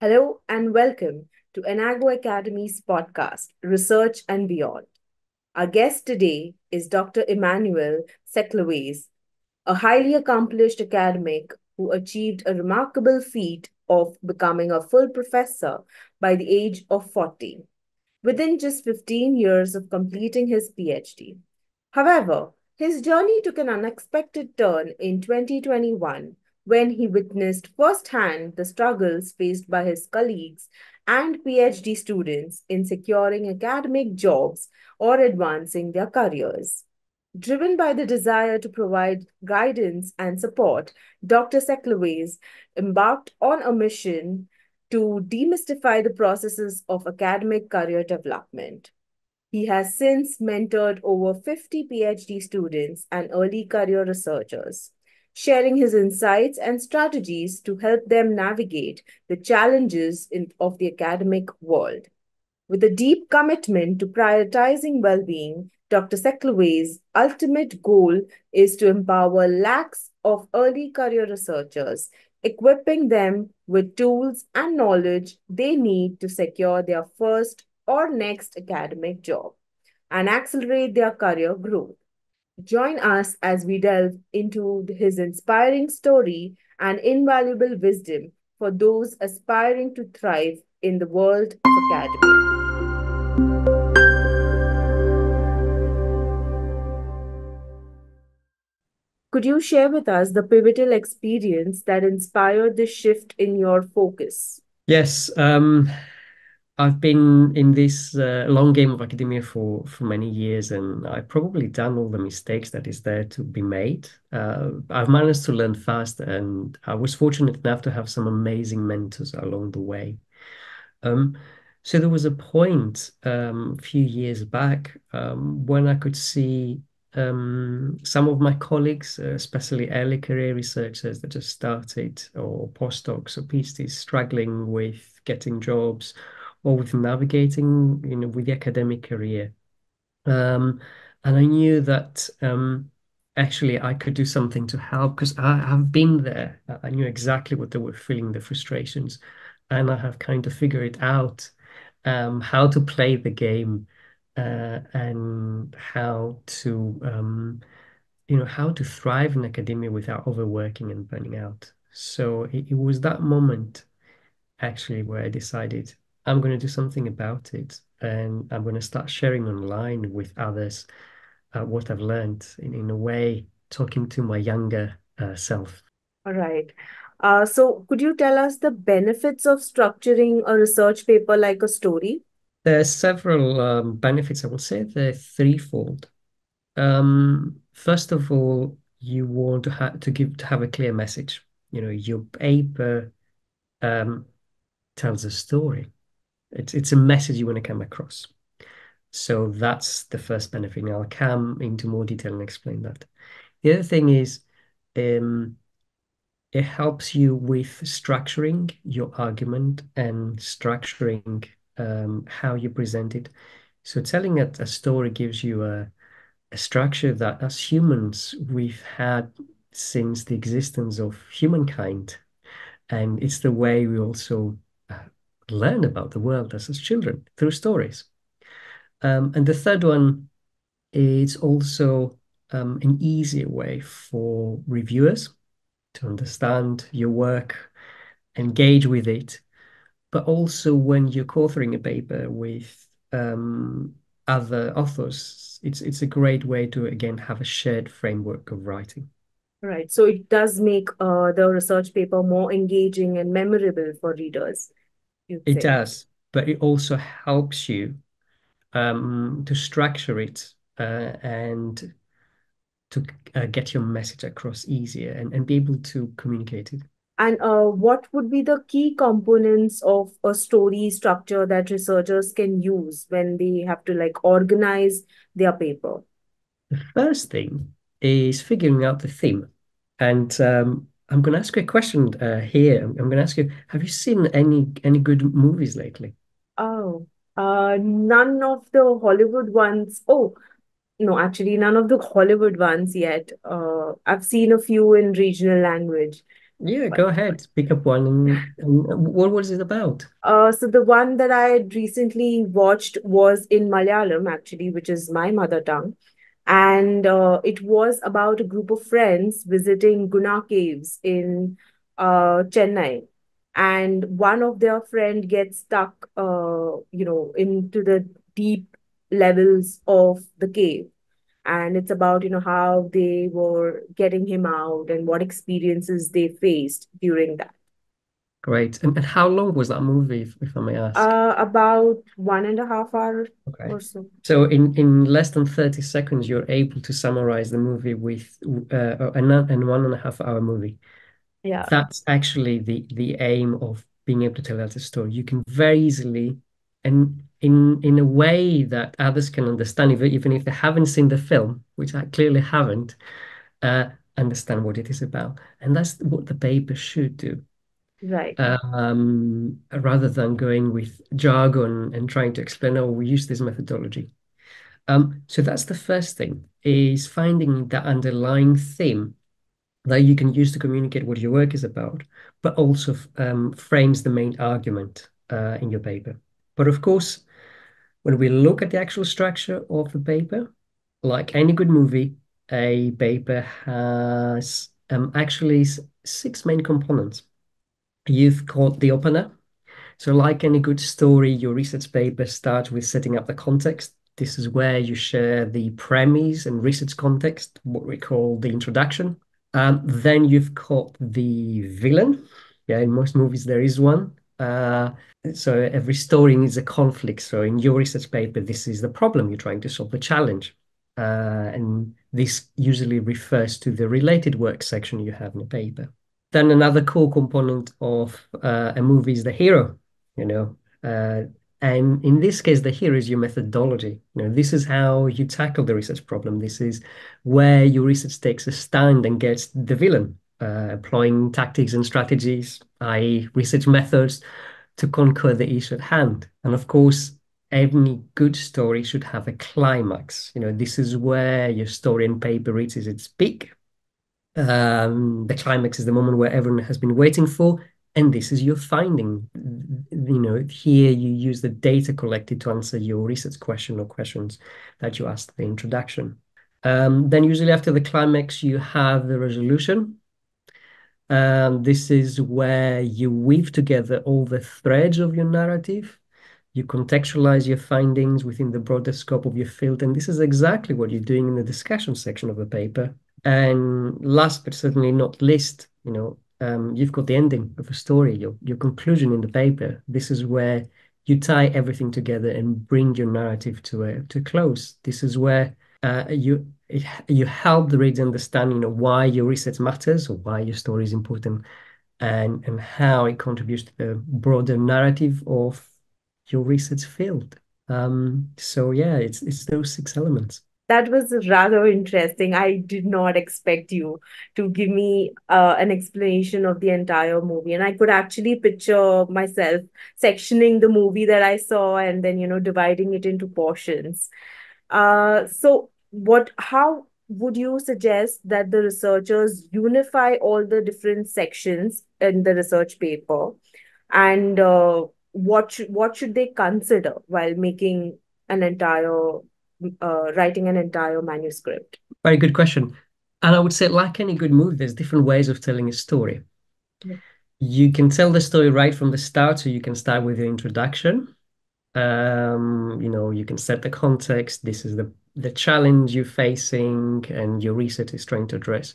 Hello and welcome to Enago Academy's podcast, Research and Beyond. Our guest today is Dr. Emmanuel Tsekleves, a highly accomplished academic who achieved a remarkable feat of becoming a full professor by the age of 40, within just 15 years of completing his PhD. However, his journey took an unexpected turn in 2021 when he witnessed firsthand the struggles faced by his colleagues and PhD students in securing academic jobs or advancing their careers. Driven by the desire to provide guidance and support, Dr. Sekleves embarked on a mission to demystify the processes of academic career development. He has since mentored over 50 PhD students and early career researchers, sharing his insights and strategies to help them navigate the challenges of the academic world. With a deep commitment to prioritizing well being, Dr. Sekleves' ultimate goal is to empower lakhs of early career researchers, equipping them with tools and knowledge they need to secure their first or next academic job and accelerate their career growth. Join us as we delve into his inspiring story and invaluable wisdom for those aspiring to thrive in the world of academia. Could you share with us the pivotal experience that inspired the shift in your focus? Yes, I've been in this long game of academia for many years, and I've probably done all the mistakes that is there to be made. I've managed to learn fast, and I was fortunate enough to have some amazing mentors along the way. Um, so there was a point a few years back when I could see some of my colleagues, especially early career researchers that just started, or postdocs or PhDs, struggling with getting jobs or with navigating, with the academic career. Um, and I knew that actually I could do something to help because I have been there. I knew exactly what they were feeling, the frustrations, and I have kind of figured out how to play the game and how to thrive in academia without overworking and burning out. So it was that moment actually where I decided I'm going to do something about it and I'm going to start sharing online with others what I've learned in a way, talking to my younger self. All right. So, could you tell us the benefits of structuring a research paper like a story? There's several benefits, I would say. They're threefold. First of all, you want to have a clear message. Your paper um, tells a story. It's a message you want to come across. So that's the first benefit. Now I'll come into more detail and explain that. The other thing is um, it helps you with structuring your argument and structuring how you present it. So telling a story gives you a structure that as humans we've had since the existence of humankind. And it's the way we also uh, learn about the world as children through stories. And the third one is also an easier way for reviewers to understand your work, engage with it, but also when you're co-authoring a paper with other authors, it's a great way to again have a shared framework of writing. Right. So, it does make the research paper more engaging and memorable for readers, you'd It say. does, but it also helps you to structure it and to get your message across easier and be able to communicate it. And what would be the key components of a story structure that researchers can use when they have to like organize their paper? The first thing is figuring out the theme. And I'm going to ask you a question here. I'm going to ask you, have you seen any good movies lately? Oh, none of the Hollywood ones. Oh, no, actually, none of the Hollywood ones yet. I've seen a few in regional language. Yeah, go ahead. Pick up one and what was it about? So the one that I had recently watched was in Malayalam, actually, which is my mother tongue. And it was about a group of friends visiting Guna Caves in Chennai. And one of their friend gets stuck, into the deep levels of the cave. And it's about, how they were getting him out and what experiences they faced during that. Great. And how long was that movie, if I may ask? About 1.5 hours Okay. or so. So in less than 30 seconds, you're able to summarize the movie with an 1.5 hour movie. Yeah, That's actually the aim of being able to tell that story. You can very easily, and in a way that others can understand, even if they haven't seen the film, which I clearly haven't, uh, understand what it is about. And that's what the paper should do. right. Rather than going with jargon and trying to explain, oh, we use this methodology. So that's the first thing, is finding the underlying theme that you can use to communicate what your work is about, but also frames the main argument in your paper. But of course, when we look at the actual structure of the paper, like any good movie, a paper has actually six main components. You've got the opener. So, like any good story, your research paper starts with setting up the context. This is where you share the premise and research context, what we call the introduction. Then you've got the villain. Yeah, in most movies there is one. So every story needs a conflict. So in your research paper, this is the problem you're trying to solve, the challenge. And this usually refers to the related work section you have in the paper. Then another core component of a movie is the hero, you know. And in this case, the hero is your methodology. This is how you tackle the research problem. This is where your research takes a stand and gets the villain, employing tactics and strategies, i.e., research methods, to conquer the issue at hand. And of course, any good story should have a climax. This is where your story and paper reaches its peak. The climax is the moment where everyone has been waiting for, and this is your finding. Here you use the data collected to answer your research question or questions that you asked in the introduction. Then usually after the climax, you have the resolution. This is where you weave together all the threads of your narrative. You contextualize your findings within the broader scope of your field, and this is exactly what you're doing in the discussion section of the paper. And last but certainly not least, you've got the ending of a story, your conclusion in the paper. This is where you tie everything together and bring your narrative to a close. This is where you help the reader understand, why your research matters or why your story is important, and how it contributes to the broader narrative of your research field. So yeah, it's those six elements. That was rather interesting. I did not expect you to give me an explanation of the entire movie. And I could actually picture myself sectioning the movie that I saw and then, dividing it into portions. How would you suggest that the researchers unify all the different sections in the research paper? And what should they consider while making an entire writing an entire manuscript? Very good question. And I would say, like any good movie, there's different ways of telling a story. You can tell the story right from the start, so you can start with the introduction. You can set the context. This is the challenge you're facing and your research is trying to address.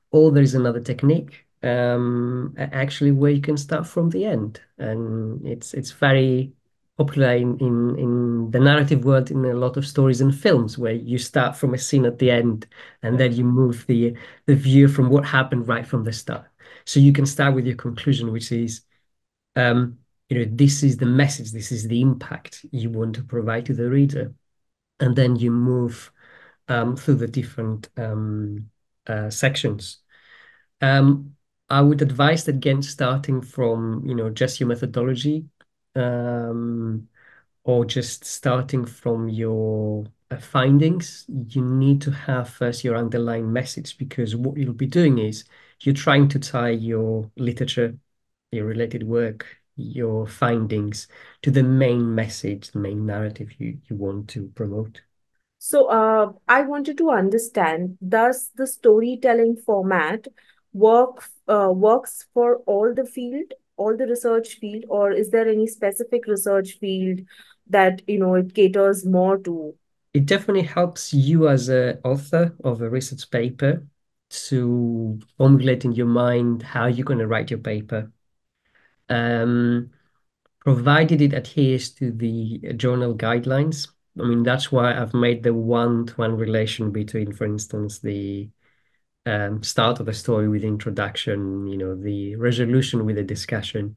Or there is another technique, actually, where you can start from the end, and it's very popular in the narrative world in a lot of stories and films, where you start from a scene at the end, and then you move the view from what happened right from the start. So you can start with your conclusion, which is, this is the message, this is the impact you want to provide to the reader, and then you move through the different sections. um, I would advise against starting from, just your methodology, um, or just starting from your findings, you need to have first your underlying message, because what you'll be doing is you're trying to tie your literature, your related work, your findings to the main message, the main narrative you want to promote. So, I wanted to understand, does the storytelling format works for all the field, all the research field, or is there any specific research field that, it caters more to? It definitely helps you as an author of a research paper to formulate in your mind how you're going to write your paper. Um, Provided it adheres to the journal guidelines. I mean, that's why I've made the one-to-one relation between, for instance, the start of the story with the introduction, the resolution with the discussion,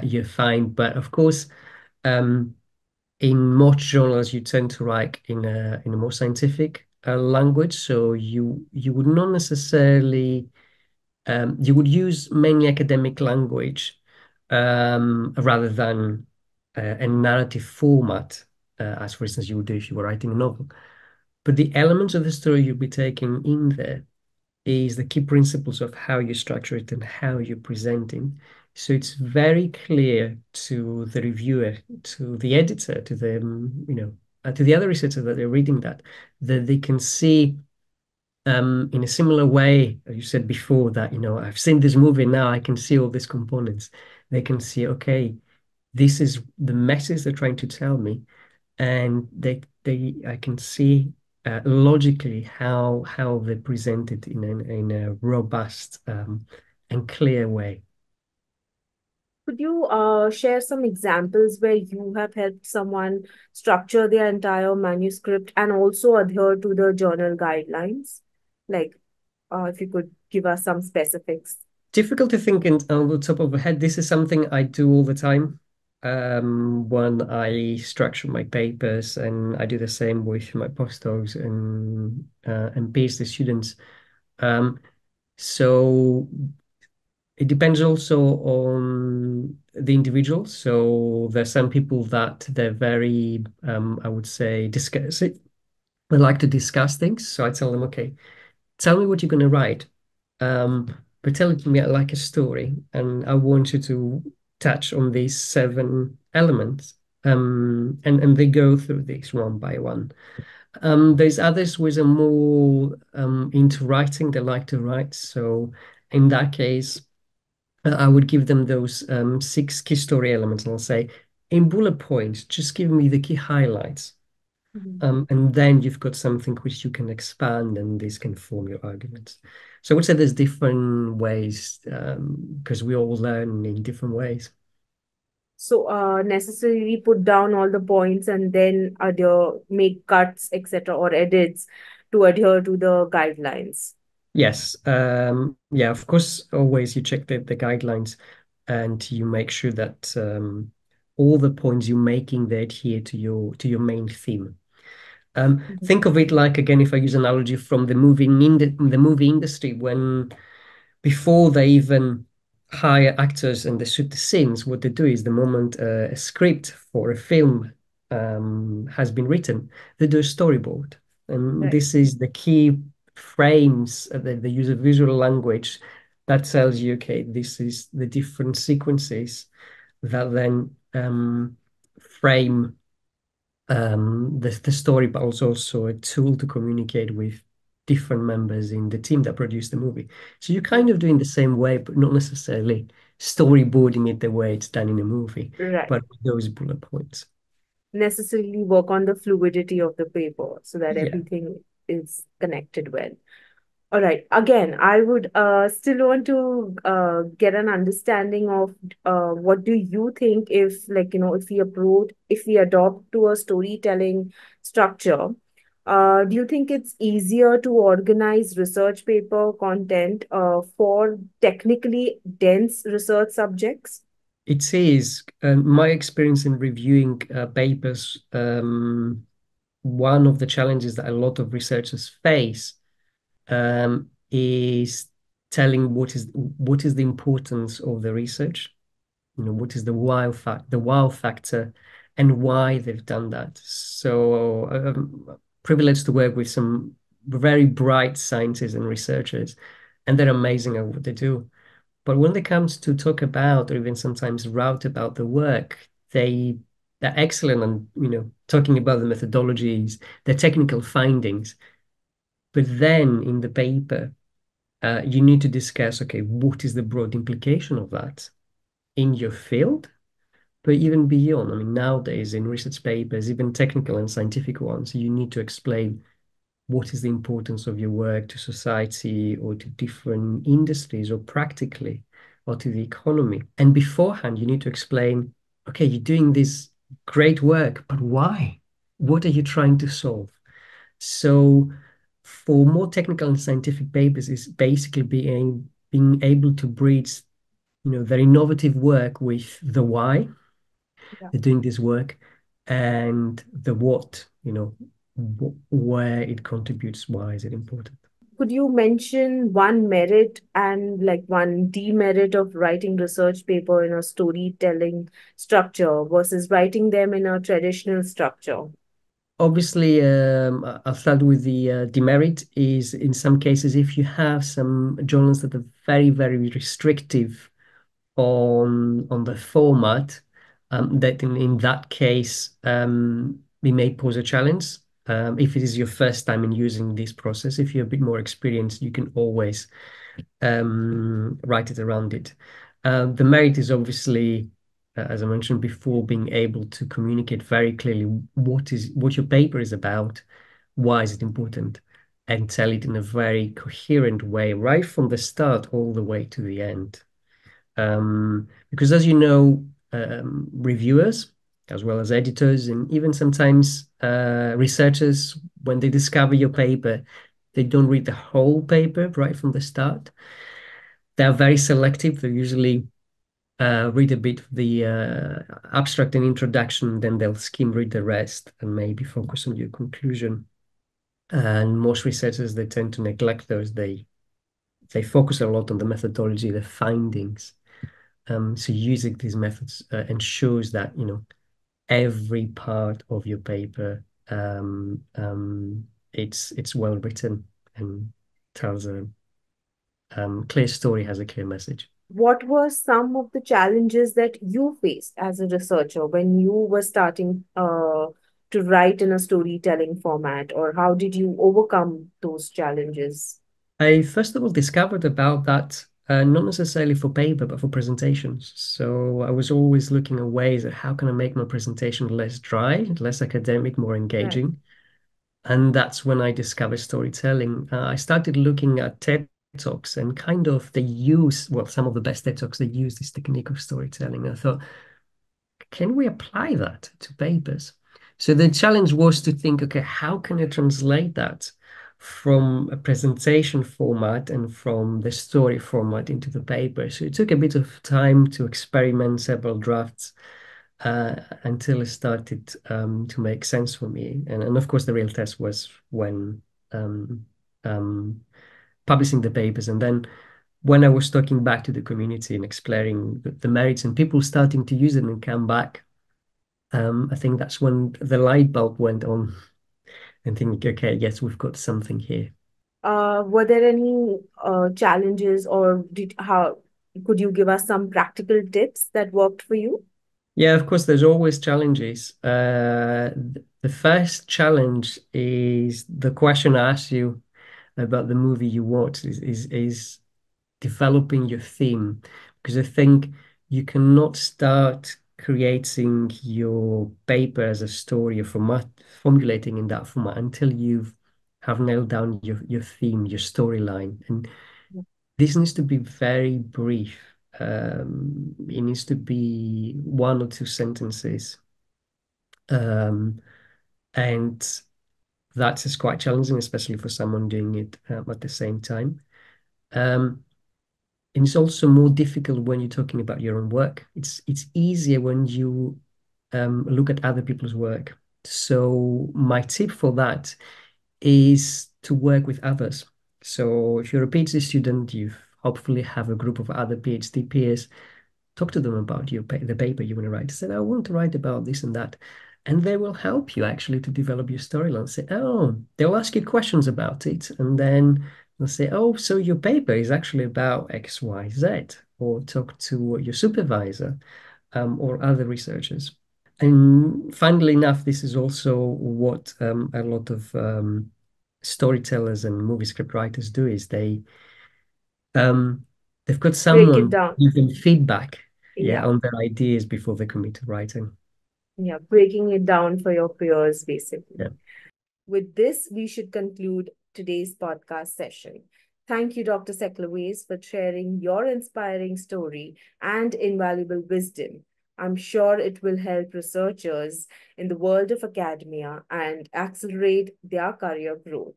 you're fine. But of course, um, in most journals, you tend to write in a more scientific language, so you would not necessarily you would use mainly academic language rather than a narrative format, as for instance you would do if you were writing a novel. But the elements of the story you'll be taking in there is the key principles of how you structure it and how you're presenting. So it's very clear to the reviewer, to the editor, to the to the other researchers that they're reading that they can see in a similar way, as you said before, that I've seen this movie, now I can see all these components. They can see, okay, this is the message they're trying to tell me, and they I can see logically how they present it in a robust and clear way. Could you share some examples where you have helped someone structure their entire manuscript and also adhere to the journal guidelines? Like, if you could give us some specifics. Difficult to think on the top of my head. This is something I do all the time when I structure my papers, and I do the same with my postdocs and PhD students. Um, so it depends also on the individual. So there's some people that they're very, I would say, discuss it. They like to discuss things. So I tell them, okay, tell me what you're going to write, um, but tell it to me like a story, and I want you to touch on these seven elements. And they go through these one by one. There's others with a more into writing. They like to write, so in that case, I would give them those six key story elements, and I'll say, in bullet points, just give me the key highlights. Mhm. And then you've got something which you can expand, and this can form your arguments. So I would say there's different ways, because we all learn in different ways. So, necessarily put down all the points and then adhere, make cuts, etc., or edits to adhere to the guidelines. Yes, yeah, of course, always you check the guidelines, and you make sure that all the points you're making, they adhere to your main theme. Mhm. Think of it like, again, if I use analogy from the movie industry, when before they even hire actors and they shoot the scenes, what they do is, the moment a script for a film has been written, they do a storyboard. And Right. this is the key frames that they use a visual language that tells you, okay, this is the different sequences that then frame the story, but also a tool to communicate with different members in the team that produced the movie. So you're kind of doing the same way, but not necessarily storyboarding it the way it's done in a movie, Right. but with those bullet points. Necessarily work on the fluidity of the paper so that Yeah. everything is connected well. All right. Again, I would still want to get an understanding of what do you think if, like, if we adopt to a storytelling structure, do you think it's easier to organize research paper content for technically dense research subjects? It is my experience in reviewing papers. One of the challenges that a lot of researchers face is telling what is the importance of the research. What is the wow factor, and why they've done that. So privileged to work with some very bright scientists and researchers, and they're amazing at what they do. But when it comes to talk about, or even sometimes write about the work, they they're excellent on, talking about the methodologies, the technical findings. But then in the paper, you need to discuss, okay, what is the broad implication of that in your field, but even beyond. I mean, nowadays in research papers, even technical and scientific ones, you need to explain what is the importance of your work to society or to different industries or practically or to the economy. And beforehand, you need to explain, okay, you're doing this great work, but why? What are you trying to solve? So for more technical and scientific papers is basically being able to bridge, their innovative work with the why Yeah. they're doing this work and the what, where it contributes, why is it important. Could you mention one merit and like one demerit of writing research paper in a storytelling structure versus writing them in a traditional structure? Obviously, I'll start with the demerit is in some cases if you have some journals that are very, very restrictive on the format, that in that case, it may pose a challenge. If it is your first time in using this process, if you're a bit more experienced, you can always write it around it. The merit is obviously, as I mentioned before, being able to communicate very clearly what your paper is about, why is it important, and tell it in a very coherent way, right from the start all the way to the end. Because as you know, reviewers, as well as editors, and even sometimes researchers, when they discover your paper, they don't read the whole paper right from the start. They're very selective. They usually read a bit of the abstract and introduction, then they'll skim read the rest and maybe focus on your conclusion. And most researchers, they tend to neglect those. They focus a lot on the methodology, the findings. So using these methods ensures that every part of your paper it's well written and tells a clear story, has a clear message. What were some of the challenges that you faced as a researcher when you were starting to write in a storytelling format, or how did you overcome those challenges? I first of all discovered about that not necessarily for paper, but for presentations. So I was always looking at ways at how can I make my presentation less dry, less academic, more Right. engaging. And that's when I discovered storytelling. I started looking at TED Talks and kind of they use, well, some of the best TED Talks, they use this technique of storytelling. I thought, can we apply that to papers? So the challenge was to think, okay, how can I translate that from a presentation format and from the story format into the paper? So it took a bit of time to experiment several drafts until it started to make sense for me. And of course, the real test was when um, um, publishing the papers. And then when I was talking back to the community and explaining the merits and people starting to use it and come back, I think that's when the light bulb went on and think, okay, yes, we've got something here. Were there any challenges, or did how could you give us some practical tips that worked for you? Yeah, of course, there's always challenges. The first challenge is the question I asked you about the movie you watched is developing your theme, because I think you cannot start creating your paper as a story or format, formulating in that format until you've have nailed down your theme, your storyline. And this needs to be very brief. It needs to be one or two sentences. Um, and that is quite challenging, especially for someone doing it at the same time. Um, and it's also more difficult when you're talking about your own work. It's easier when you look at other people's work. So my tip for that is to work with others. So if you're a PhD student, you hopefully have a group of other PhD peers. Talk to them about the paper you want to write. Say, I want to write about this and that. and they will help you actually to develop your storyline. Say, oh, they'll ask you questions about it, and then they'll say, oh, so your paper is actually about X, Y, Z, or talk to your supervisor, or other researchers. And funnily enough, this is also what a lot of storytellers and movie script writers do is um, they've got Break it someone down. give them feedback, yeah, Yeah. on their ideas before they commit to writing. Yeah. Breaking it down for your peers, basically. Yeah. With this, we should conclude today's podcast session. Thank you, Dr. Tsekleves, for sharing your inspiring story and invaluable wisdom. I'm sure it will help researchers in the world of academia and accelerate their career growth.